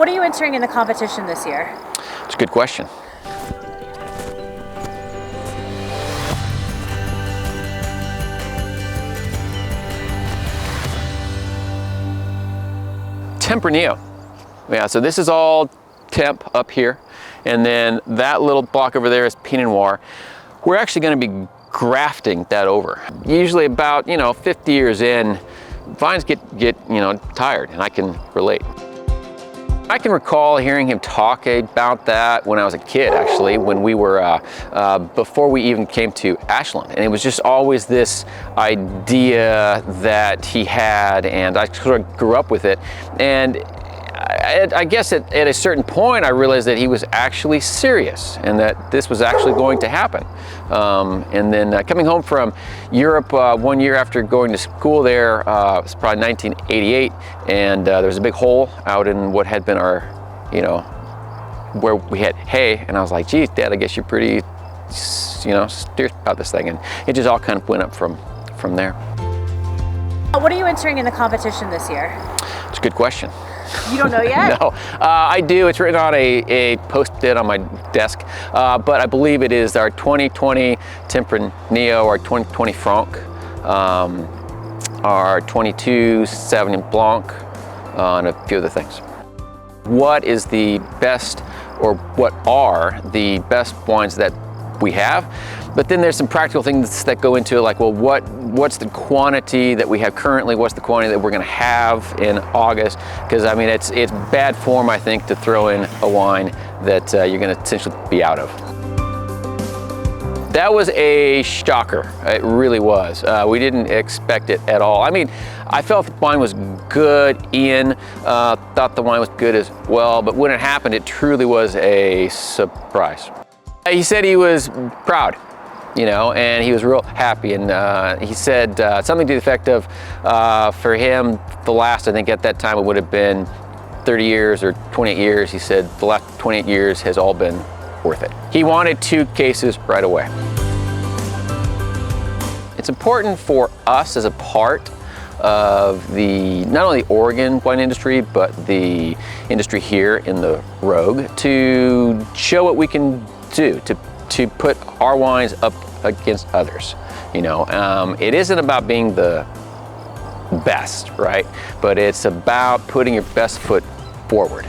What are you entering in the competition this year? It's a good question. Tempranillo. Yeah, so this is all temp up here, and then that little block over there is Pinot Noir. We're actually going to be grafting that over. Usually about 50 years in, vines get tired, and I can relate. I can recall hearing him talk about that when I was a kid, actually, when we were, before we even came to Ashland. And it was just always this idea that he had, and I sort of grew up with it. And I guess at a certain point, I realized that he was actually serious and that this was actually going to happen. And then coming home from Europe 1 year after going to school there, it was probably 1988, and there was a big hole out in what had been our, where we had hay, and I was like, geez, Dad, I guess you're pretty, serious about this thing. And it just all kind of went up from there. What are you entering in the competition this year? It's a good question. You don't know yet? No, I do. It's written on a post-it on my desk, but I believe it is our 2020 Tempranillo, our 2020 Franc, our 22 Sauvignon Blanc, and a few other things. What is the best, or what are the best wines that we have? But then there's some practical things that go into it, like, well, what's the quantity that we have currently? What's the quantity that we're going to have in August? Because I mean, it's bad form, I think, to throw in a wine that you're going to essentially be out of. That was a shocker. It really was. We didn't expect it at all. I mean, I felt the wine was good. Ian thought the wine was good as well, but when it happened, it truly was a surprise. He said he was proud, and he was real happy. And he said something to the effect of, for him, the last, I think at that time it would have been 30 years or 28 years. He said the last 28 years has all been worth it. He wanted 2 cases right away. It's important for us as a part of the, not only the Oregon wine industry, but the industry here in the Rogue, to show what we can do to put our wines up against others. It isn't about being the best, right? But it's about putting your best foot forward.